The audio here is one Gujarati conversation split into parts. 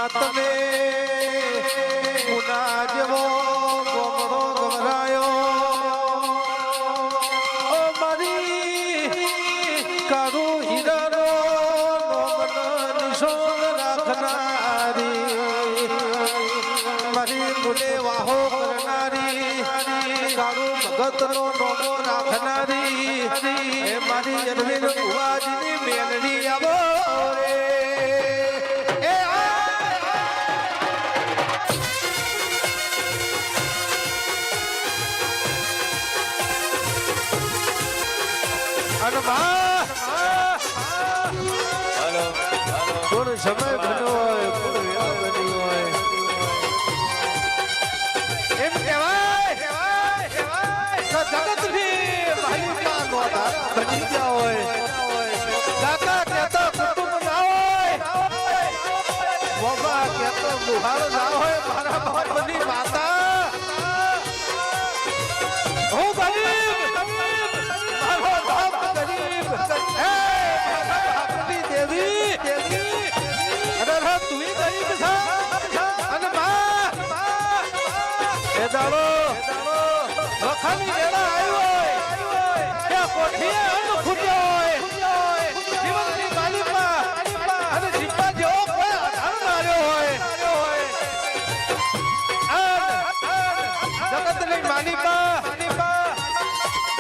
તમે પુના જેવો ગોમડો ગવરાયો મારી કાળું હીરાનો નિશોન રાખનારી મારી મુલે વાહો કરનારી કાળું ભગતનો નોમો રાખનારી એ મારી અરવિંદ બુવાજીની મેલડી આવો રે સમય બન્યો હોય કોઈ વેળા બની હોય એમ કહેવાય જગતની માલિકા નો ધારા બની ગયા હોય કાકા કહેતા કુટુંબ ના હોય બાબા કહેતો બુહાર ના હોય મારા બાપની માતા હું ગરીબ મારો બાપ ગરીબ હે આપણી દેવી તું ગરીબ છે અને માં એ દાડો વખાની વેળા આવ્યો હોય કે કોઠીએ અન્ન ખૂટ્યો હોય જીવનની માલિકમાં અને જીવવા જેવો કોઈ આધાર માર્યો હોય જગતની માલિકા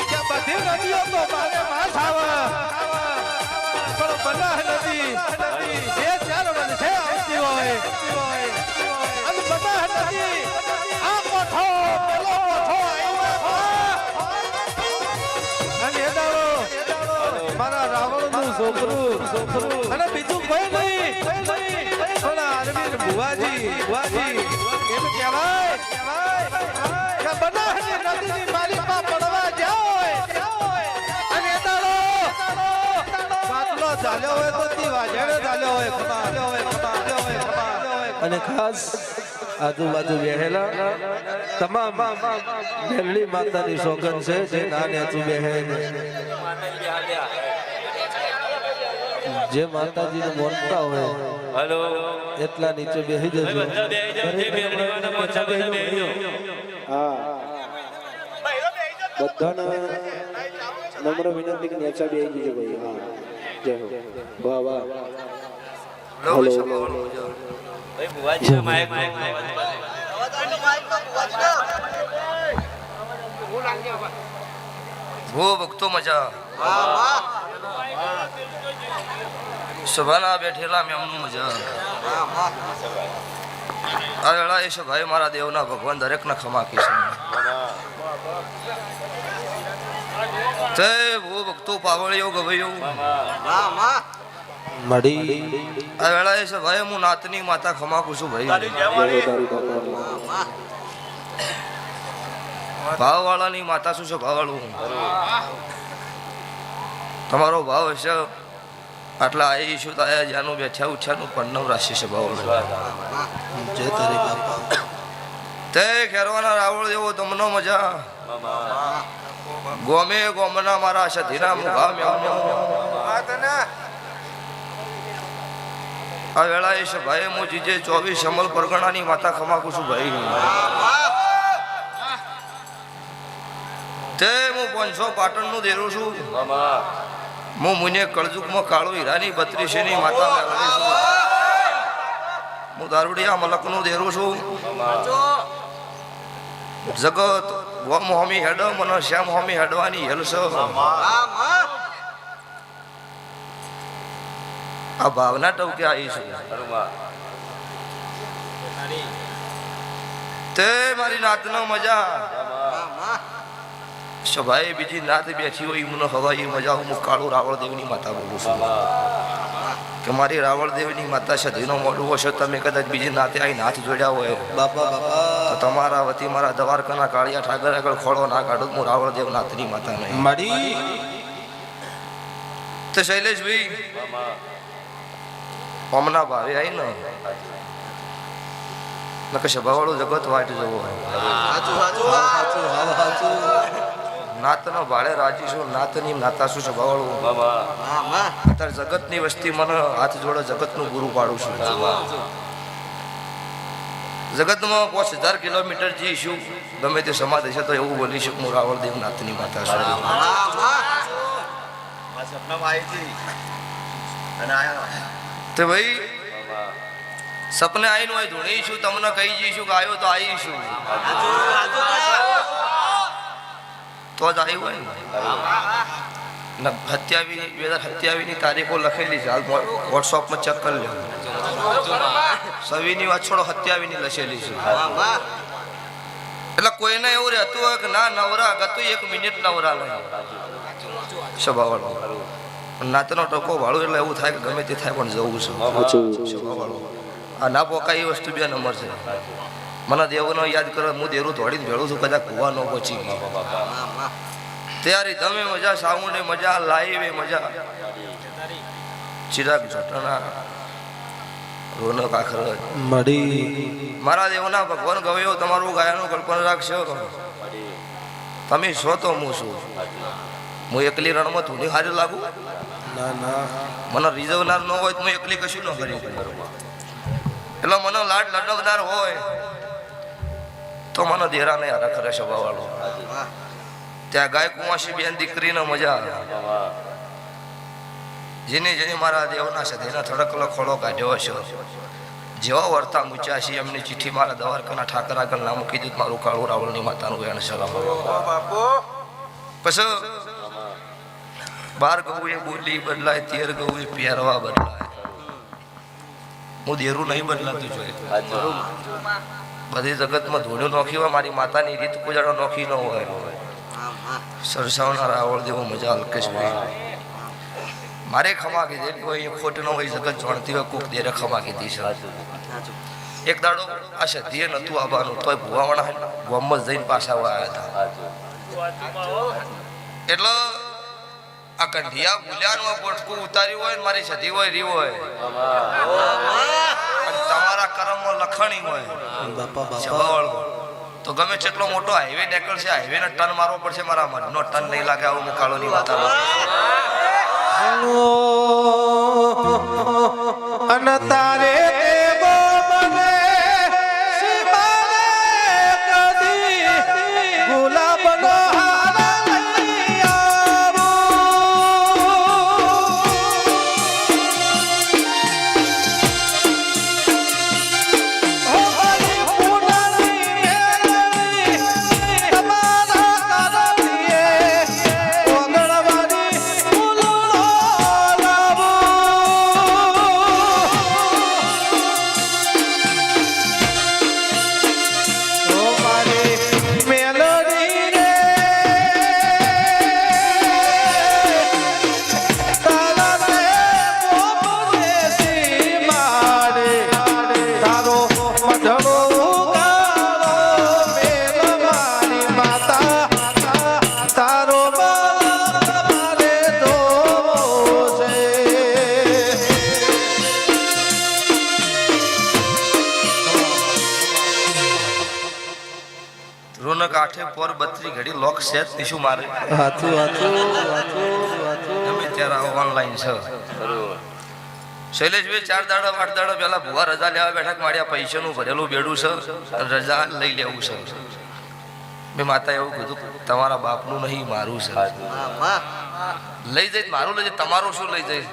કે બધી નદીઓ તો મારે માસ આવે પણ બનાહ નદી એ ચાર વર્ષે આવતી હોય અને બનાહ નદી આ કોઠો પેલો કોઠો આવ્યો અને એ દાડો મારા રાવણનું છોકરું અને બીજું કોઈ નહીં પણ અરવિંદ બુવાજી એમ કહેવાય કે બનાહની નદીની માલિકા પડવા જાય અને એ દાડો ચાલ્યો હોય તો વાજેડે ચાલ્યો હોય અને ખાસ આજુબાજુ બેહેલા તમામ મેલડી માતાની સોગન છે જે નાને તું બેહે જે માતાજીને મોનતા હોય હેલો એટલા નીચે બેહી જજો હા બધાને નમ્ર વિનંતી કે નેચા બેહી જજો ભાઈ હા જય હો વાહ વાહ હેલો ભાઈ બુવાજી માઈક ભો ભક્તો મજા સભાના બેઠેલા મેમનું મજા આ વેળા એ સભાએ મારા દેવના ભગવાન દરેકના ખમા કીશે તે ભો ભક્તો પાવળિયો ગવૈયો મડી આ વેળા એ સભાએ હું નાતની માતા ખમા કુશું ભાઈ ભાવવાળાની માતા શું છે ભાવવાળું તમારો ભાવ હશે આટલા આવી છું તો આયા જ્યાંનું બેઠ્યા ઉઠ્યાનું પન્નવ રાશિ છે ભાવવાળું જે તરીકે તે ખેરવાના રાવળ જેવો તમને મજા ગોમે ગોમના મારા સધીના મુભા મેવનો આ વેળા એ છે ભાઈ હું જીજે 24 અમલ પરગણાની માતા ખમાકું છું ભાઈ તે હું 500 પાટણનું દેરું છું હું મુને કળજુકમાં કાળો હીરાની 32 માતા મેળવી છું હું દારૂડિયા મલકનું દેરું છું જગત ગોમ હોમી હેડ મને શ્યામ હોમી હેડવાની હેલસ આ ભાવના ટવકે આવી છે તે મારી નાતનો મજા સભાએ બીજી નાત બેઠી હોય મને હવાઈ મજા હું કાળું રાવળદેવની માતા બોલું છું કે મારી રાવળદેવની માતા સધીનો મોઢું હશે તમે કદાચ બીજી નાતે આવીને હાથ જોડ્યા હોય બાપા તો તમારા વતી મારા દ્વારકાના કાળિયા ઠાકર આગળ ખોળો ના કાઢું હું રાવળદેવ નાથની માતા નહીં મડી તો શૈલેષભાઈ હમણાં ભાવે આવી ને નકે સભાવાળું જગત વાટ જવો નાતનો ભાડે રાજી છું નાતની નાતા છું સભાવાળું અત્યારે જગતની વસ્તી મને હાથ જોડે જગતનું પૂરું પાડું છું જગતમાં 5000 કિલોમીટર જઈશું ગમે તે સમાધિ છે તો એવું બોલી શકું હું રાવળદેવ નાથની માતા છું. સપનામાં આવી હતી અને આયા તે ભાઈ સપને આવીને હોય ધૂણીશું તમને કહી જઈશું કે આવ્યો તો આવીશું તો જ આવ્યું હોય ને 2027ની તારીખો લખેલી છે હાલ વોટ્સઅપમાં ચેક કરી લો. 26ની વાત છોડો 27ની લખેલી છે. એટલે કોઈને એવું રહેતું હોય કે ના નવરા ગતું 1 મિનિટ નવરા નહીં સ્વભાવવાળો નાતનો ટકો વાળું એટલે એવું થાય કે ગમે તે થાય પણ જવું છે સ્વભાવવાળો. આ ના પોકાય એ વસ્તુ 2 નંબર છે. મને દેવનો યાદ કરો હું દેરું દોડીને ભેળું છું કદાચ કુવા ન પહોંચી ગઈ ત્યારે તમે મજા સાઉન્ડે મજા લાઈવે મજા ચિરાગ જટણા રોનક આખર મડી મારા દેવના ભગવાન ગવ્યો તમારું ગાયનું કલ્પના રાખશો તમે છો તો હું છું. હું એકલી રણમાં થોડી હારી લાગુ ના ના મને રીઝવનાર ન હોય તો હું એકલી કશું ન કરી એટલે મને લાડ લડકનાર હોય તો મને દેરા નહીં હારા ખરે સ્વભાવવાળો. ત્યાં ગાય કુંવાસી બેન દીકરીનો મજા જેને મારા દેવના સદીના થડકલો ખોળો કાઢ્યો હશે જેવા વર્તા મૂચ્યા છે એમની ચિઠ્ઠી મારા દ્વારકાના ઠાકર આગળ નામ કીધું મારું કાળું રાવળની માતાનું વેણ છે. પછી 12 ગૌએ બોલી બદલાય 13 ગૌએ પહેરવા બદલાય હું દેરું નહીં બદલાતું જોઈએ. બધી જગતમાં ધોળ્યું નોખી હોય મારી માતાની રીત કોઈ નોખી ન હોય. સરસાવના રાવળ દેવો મજા અલ્કેશભાઈ મારે ખમા કીધી કોઈ ખોટ ન હોય જગત જાણતી હોય કોક દેરે ખમા કીધી છે. એક દાડો આ સધીએ નતું આવવાનું તોય ભુવાવાળા ગોમમાં જઈને પાછા આવ્યા હતા. એટલે આ કંઢિયા ભૂલ્યાનું પોટકું ઉતાર્યું હોય ને મારી સધી હોય રી હોય તમારા કર્મમાં લખણી હોય તો ગમે તેટલો મોટો હાઈવે નીકળશે હાઈવે ને ટર્ન મારવો પડશે મારા મનનો ટર્ન નહીં લાગે આવું હું કાળોની વાત અને તારે ગુલાબનો કાંઠે પર 32 ઘડી લોક સેટ પીશું મારે હાથું ગમે ત્યારે ઓનલાઈન છે. શૈલેષભાઈ 4 દાડા 8 દાડા પહેલા ભુવા રજા લેવા બેઠા માર્યા પૈસાનું ભરેલું બેડું છે રજા લઈ લેવું છે. મેં માતા એવું કીધું તમારા બાપનું નહીં મારું છે લઈ જઈ મારું લઈ જાય તમારું શું લઈ જાય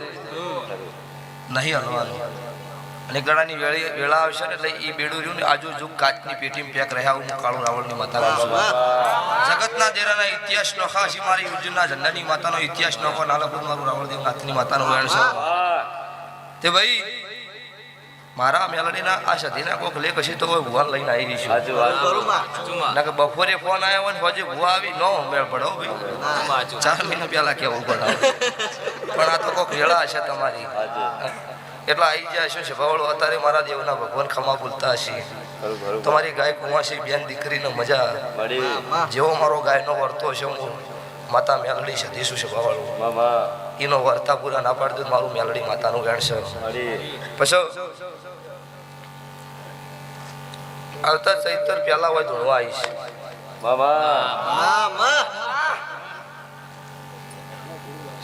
નહીં હલવાનું. અને ગળાની વેળા આવશે ને એટલે એ બેડું રહ્યું ને આજુ જુગ કાચની પેટીમાં પેક રહ્યા હું કાળું રાવળની માતા જગતના દેરાના ઇતિહાસ નો ખાસ મારી ઉજ્જૈનના ઝંડાની માતાનો ઇતિહાસ નો નાલકુદ મારું રાવળદેવ નાથની માતાનું વેણ છે. તે ભાઈ મારા મેલડીના આ સધીના કોક લે કશી તો ભુવા લઈને આવી રહીશું ના કે બપોરે ફોન આવ્યો હોય ને પછી ભુવા આવી ન મેળ પડો ભાઈ 4 મહિના પહેલા કેવું પડે પણ આ તો કોક વેળા હશે તમારી એટલે આવી જાય શું છે ભવળો અત્યારે મારા દેવના ભગવાન ખમા બોલતા હશે. તમારી ગાય કુંવાસી બેન દીકરીનો મજા જેવો મારો ગાયનો વર્તો છે હું માતા મેલડી છે દેશું છે ભવળો એનો વર્તા પૂરા ના પાડી દઉં મારું મેલડી માતાનું વેણ છે. પછી આવતા ચૈતર પહેલા હોય ધોળવા આવીશ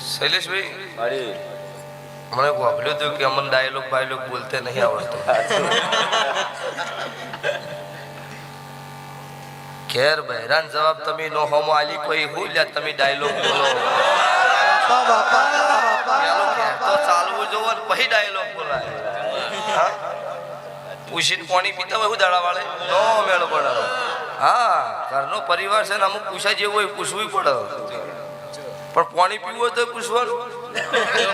શૈલેષભાઈ મને વાપર્યું હતું કે અમને ડાયલોગ બોલતે નહીં આવડતો ઘેર બહેરાન જવાબ તમે નો હોમો આલી કોઈ હુલ્યા તમે ડાયલોગ બોલો પેલો ઘેર તો ચાલવું જોવો ને પછી ડાયલોગ બોલાય હા પૂછીને પાણી પીતા હોય હું દાડા વાળે નો મેળો પડે હા ઘરનો પરિવાર છે ને અમુક પૂછા જેવું હોય પૂછવું પડે પણ પાણી પીવું હોય તો પૂછવાનું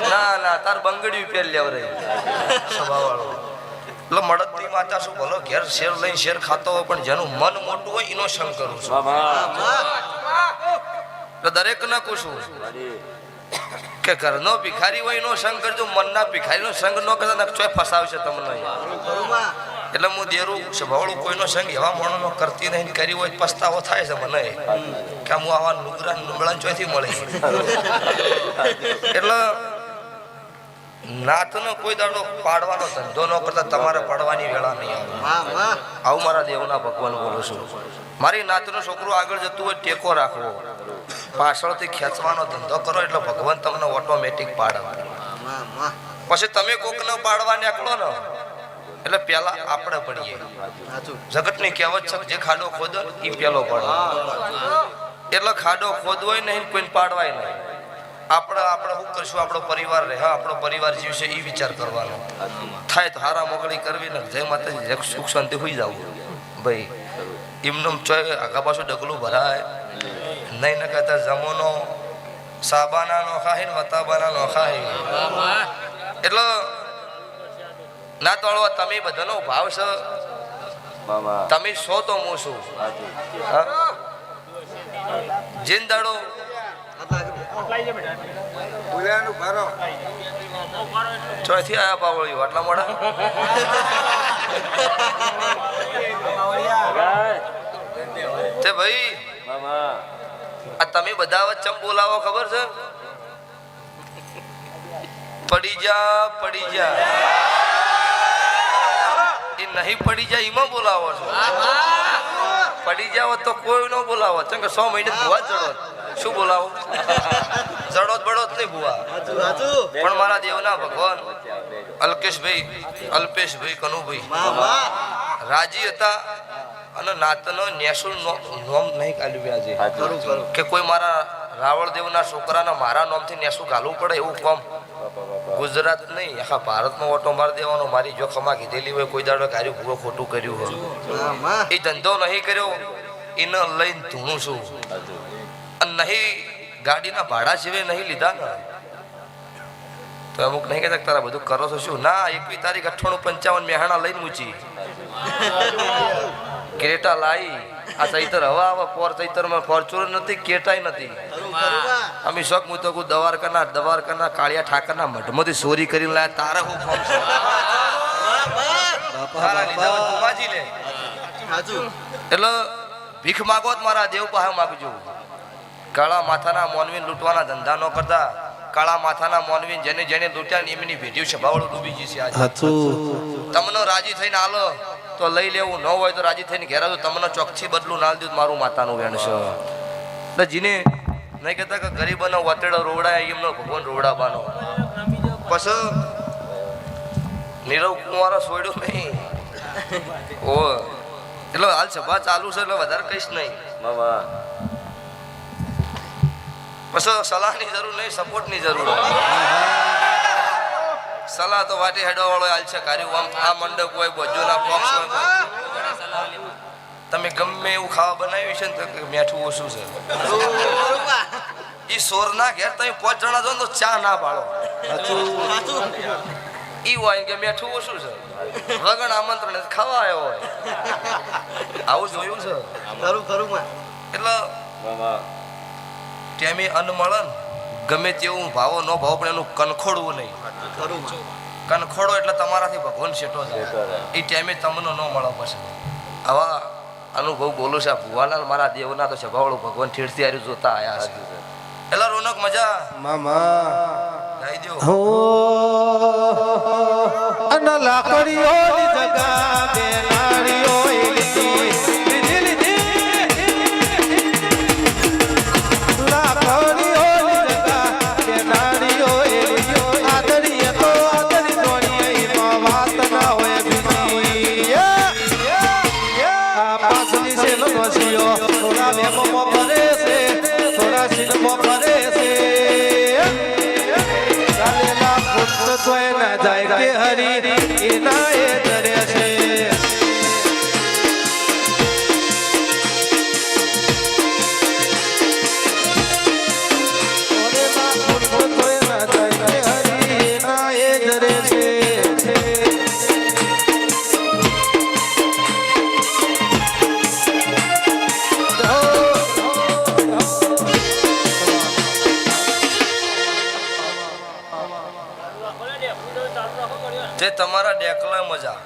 ના ના તાર બંગડી પહેર લેવ રહી સભા વાળો એટલે મળદની માતા શું ભલો ઘેર શેર લઈને શેર ખાતો હોય પણ જેનું મન મોટું હોય એનો સંગ કરું છું એટલે દરેક ને પૂછવું કે ઘરનો ભિખારી હોય એનો સંગ કરજો મનના ભિખારીનો સંગ ન કરતા ચોય ફસાવશે તમને એટલે હું દેરું સ્વભાવળું કોઈનો સંગ એવા માણસનો કરતી નહીં કરી હોય પસ્તાવો થાય છે મને કે હું આવા નુગરા નુગળા ચોથી મળે એટલે નાતનો કોઈ દાડો પાડવાનો ધંધો ન કરતા તમારે પાડવાની વેળા નહીં આવે આવું મારા દેવના ભગવાન બોલું છું મારી નાતનો છોકરો આગળ જતું હોય ટેકો રાખવો પાછળથી ખેંચવાનો ધંધો કરો એટલે ભગવાન તમને ઓટોમેટિક પાડે પછી તમે કોકને પાડવા નીકળો ને એટલે પેલા આપણે પડીએ જગતની કહેવત છે જે ખાડો ખોદો એ પેલો પડે એટલે ખાડો ખોદવાય નહીં કોઈને પાડવાય નહીં આપણે શું કરશું આપણો પરિવાર રહે હા આપણો પરિવાર જીવશે એ વિચાર કરવાનો થાય તો હારા મોકળી કરવી ને જય માતાજી સુખ શાંતિ હોઈ જવું ભાઈ એમનો ચોય આગા પાછું ડગલું ભરાય નહીં ન કહેતા જમોનો સાબાના નો ખાય ને વતાબાના નો ખાય એટલે ના તોડવા તમે બધાનો ભાવ છે તમે છો તો હું છું જીન દાડો ચોથી આયા પાવળ્યું આટલા મોડા તે ભાઈ આ તમે બધા વચ્ચે બોલાવો ખબર છે પડી જા એ નહીં પડી જાય એમાં બોલાવો છો પડી જાવ તો કોઈ નો બોલાવો કેમ કે 100 મહિને ભુવા જડો શું બોલાવો જડોત બડોત નહીં ભુવા પણ મારા દેવના ભગવાન અલ્પેશભાઈ કનુભાઈ રાજી હતા અને નાતનો નેસુલ નોમ નહીં કાઢ્યું આજે કે કોઈ મારા રાવળ દેવના છોકરાના મારા નોમથી નેસુલ ગાલવું પડે એવું કામ ગુજરાત નહીં આખા ભારતમાં ઓટો મારી દેવાનો મારી જોખમા કીધેલી હોય કોઈ દાડો કાર્યું પૂરો ખોટું કર્યું હોય એ ધંધો નહીં કર્યો એને લઈને ધૂણું છું અને નહીં ગાડીના ભાડા સિવાય નહીં લીધા ને તો અમુક નહીં કહેતા તારા બધું કરો છો શું ના 21 તારીખ 9855 મેહાણા લઈને મૂચી ક્રેટા લાઈ આ ચૈતર હવા આવે પોર ચૈતરમાં ફોર્ચ્યુનર નથી કેટાય નથી અમે શોખ હું તો દવારકાના કાળિયા ઠાકરના મઢમાંથી ચોરી કરીને લાયા તારે હું ફોર્મ એટલે ભીખ માગો જ મારા દેવ પાસે માગજો કાળા માથાના મોનવીન લૂંટવાના ધંધા ન કરતા કાળા માથાના મોનવીન જેને જેને લૂંટ્યા ને એમની ભેટ્યું છે બાવળું ડૂબી જશે આજે તમને રાજી થઈને આલો તો લઈ લેવું ન હોય તો રાજી થઈને ઘેરા તો તમને ચોકથી બદલું ના દીધું મારું માતાનું વેણ છે એટલે જીને નહીં કહેતા કે ગરીબનો વતેડો રોવડાય એમનો ભગવાન રોવડાવાનો પછી નીરવ કુંવારો છોડ્યું નહીં ઓ એટલે હાલ સભા ચાલુ છે એટલે વધારે કહીશ નહીં પછી સલાહની જરૂર નહીં સપોર્ટની જરૂર સલાહ તો વાટી હેડો વાળો હાલ છે કાર્યું આમ આ મંડપ હોય બજોના બોક્સ હોય તમે ગમે એવું ખાવા બનાવ્યું છે ને તો મીઠું ઓછું છે ઈ સોરના ઘેર તમે 5 જણા જો તો ચા ના પાડો ઈ હોય કે મીઠું ઓછું છે વગણ આમંત્રણ ખાવા આવ્યો હોય આવું જોયું છે ખરું એટલે ટેમે અન્ન મળે ને ગમે તેવું ભાવો ન ભાવો પણ એનું કનખોડવું નહીં કનખોડો એટલે તમારાથી ભગવાન શેટો છે એ ટાઈમે તમને ન મળે પછી આવા અનુભવ બોલું છે ભુવાલાલ મારા દેવના તો સ્વભાવળું ભગવાન ઠેરથી હારી જોતા આયા છે એટલે રોનક મજા મામા ગાઈ દો હો અન લાકડીઓની જગા બે નાળીઓ લીધી Yo મજા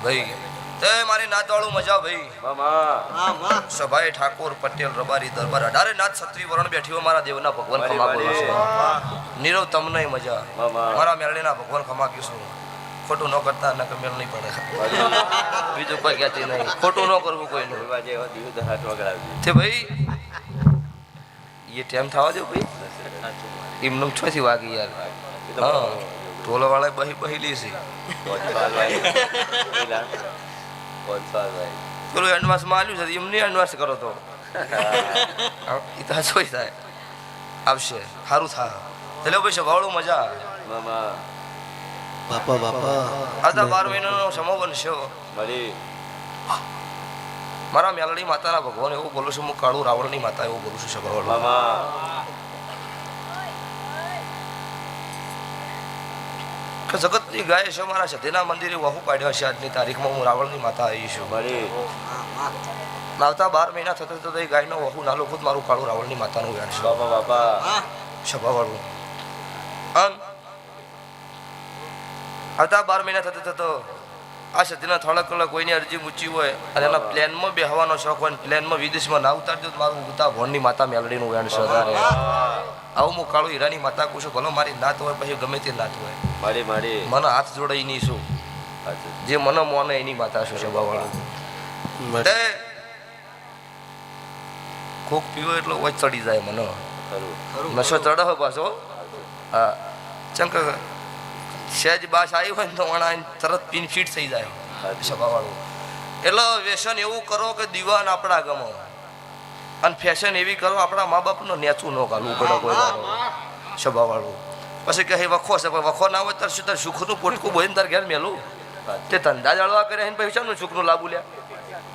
ભાઈ તે મારી નાતવાળું મજા ભાઈ મામા સભાએ ઠાકોર પટેલ રબારી દરબાર 18 નાથ છત્રી વરણ બેઠી હોય મારા દેવના ભગવાન ખમા બોલો છે નીરવ તમને મજા મારા મેળણીના ભગવાન ખમા કીશું ખોટું ન કરતા ન કે મેળ નહીં પડે બીજું કોઈ કહેતી નહીં ખોટું ન કરવું કોઈનું તે ભાઈ એ ટાઈમ થવા દો ભાઈ એમનું છોથી વાગી યાર હા ટોલો વાળા બહેલી છે પેલું એડવાન્સમાં આલ્યું છે એમને એડવાન્સ કરો તો એ તો જોઈ થાય આવશે સારું થાય એટલે ભાઈ સભાવડું મજા બાપા બાપા આ 12 મહિનાનો સમો બનશો મારા મેલડી માતાના ભગવાન એવું બોલું છું હું કાળું રાવણની માતા એવું બોલું છું સભાવડું કે જગતની ગાય છે મારા સધીના મંદિરે વહુ કાઢ્યો છે આજની તારીખમાં હું રાવણની માતા આવી છું આવતા 12 મહિના થતા તો એ ગાયનો વહુ નાલો ખુદ મારું કાળું રાવણની માતાનું વ્યાણ છે સભાવાળું આવતા 12 મહિના થતા તો આ સધીના થોડા કલાક કોઈની અરજી મૂચી હોય અને એના પ્લેનમાં બેહવાનો શોખ હોય પ્લેનમાં વિદેશમાં ના ઉતારજો મારું ઉતા ભણની માતા મેલડીનું વ્યાણ છે વધારે આવું હું કાળું હીરાની માતા કહું છું ભલો મારી નાત હોય પછી ગમે તે નાત હોય મને હાથ જોડાઈ નહીં શું જે મને મોને એની માતા શું છે બાવાળું કોક પીવો એટલો વચ ચડી જાય મને નશો ચડે હોય પાછો હા ચંક સહેજ બાસ આવી હોય ને તો વણા તરત પીન ફીટ થઈ જાય સભાવાળું એટલે વ્યસન એવું કરો કે દીવાન આપણા ગમો અને ફેશન એવી કરો આપણા મા બાપનું નેચું ન કાઢવું પડે કોઈ સભાવાળું પછી કહે વખો છે પણ વખો ના હોય તાર શું તાર સુખનું પોટકું બોઈને તાર ઘેર મેલું તે ધંધા જાળવા કરે ને પૈસાનું સુખનું લાભ લ્યા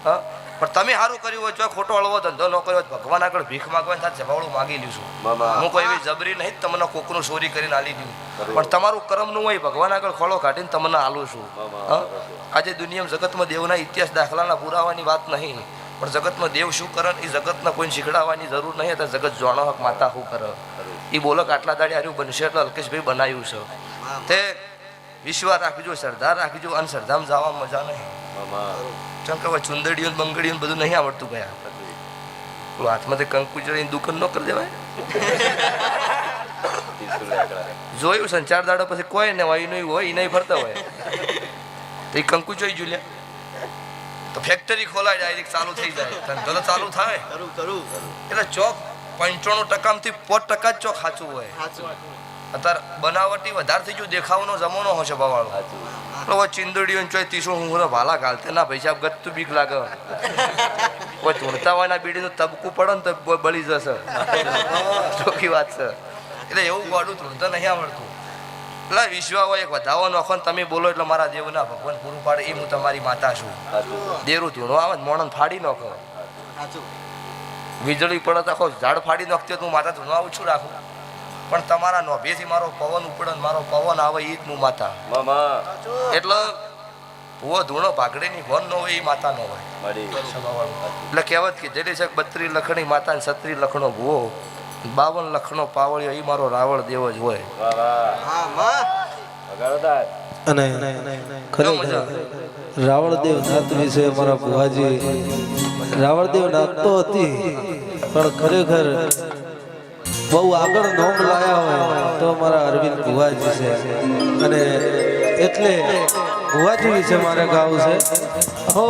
હા પણ તમે સારું કર્યું હોય જો ખોટો હળવો ધંધો ન કર્યો ભગવાન આગળ ભીખ માગવા થાય જવાળું માગી લઈશું હું કોઈ એવી જબરી નહીં તમને કોકનું ચોરી કરીને આલી દઉં પણ તમારું કર્મનું હોય ભગવાન આગળ ખોળો કાઢીને તમને આલું છું હા આજે દુનિયામાં જગતમાં દેવના ઇતિહાસ દાખલાના પુરાવાની વાત નહીં પણ જગતમાં દેવ શું કરે એ જગતના કોઈને શીખડાવવાની જરૂર નહીં હતા જગત જાણો હક માતા શું કરે એ બોલક આટલા દાડે હાર્યું બનશે એટલે અલ્કેશભાઈ બનાવ્યું છે તે વિશ્વાસ રાખજો શ્રદ્ધા રાખજો અને શ્રદ્ધામાં જવામાં મજા નહીં ચમ કે ચુંદડીઓ બંગડીઓ બધું નહીં આવડતું ગયા પેલું હાથમાંથી કંકુ જોઈને દુકાન ન કરી દેવાય જોયું સંચાર દાડો પછી કોઈ ને હોય નહીં હોય એ નહીં ફરતા હોય તો એ કંકુ જોઈ જોઈ તો ફેક્ટરી ખોલાય ડાયરેક્ટ ચાલુ થઈ જાય ધંધો તો ચાલુ થાય એટલે ચોક 95% થી 5% જ ચોક સાચું હોય અત્યારે બનાવટી વધારે થઈ ગયું દેખાવનો જમાનો હશે ભાવાળો એટલે ચિંદડીઓ ચોય 30 હું ભાલા ઘાલતે ના પૈસા ગતું બીક લાગે કોઈ ધૂણતા હોય ના બીડીનું તબકું પડે ને તો બળી જશે ચોખ્ખી વાત છે એટલે એવું ગોડું ધૂણતા નહીં આવડતું એટલે વિશ્વા હોય એક વધાવો નોખો ને તમે બોલો એટલે મારા દેવના ભગવાન પૂરું પાડે એ હું તમારી માતા છું દેરું ધૂણો આવે મોણન ફાડી નાખો વીજળી પડે તો આખો ઝાડ ફાડી નાખતી હું માતા ધૂણો આવું છું રાખું પણ તમારા નોભેથી મારો પવન ઉપડે મારો પવન આવે એ જ હું માતા એટલે ભૂવો ધૂણો ભાગડીની ભોન ન હોય એ માતા ન હોય એટલે કહેવત કીધેલી છે 32 લખણી માતા ને 36 લખણો ભૂવો 52 લખણો પાવળિયો એ મારો રાવળ દેવ જ હોય અને ખરેખર રાવણદેવ નાત વિશે મારા ભુવાજી રાવણદેવ નાત તો હતી પણ ખરેખર બહુ આગળ નોમ લાયા હોય તો મારા અરવિંદ ભુવાજી છે અને એટલે ભુવાજી વિશે મારે ગાવું છે હો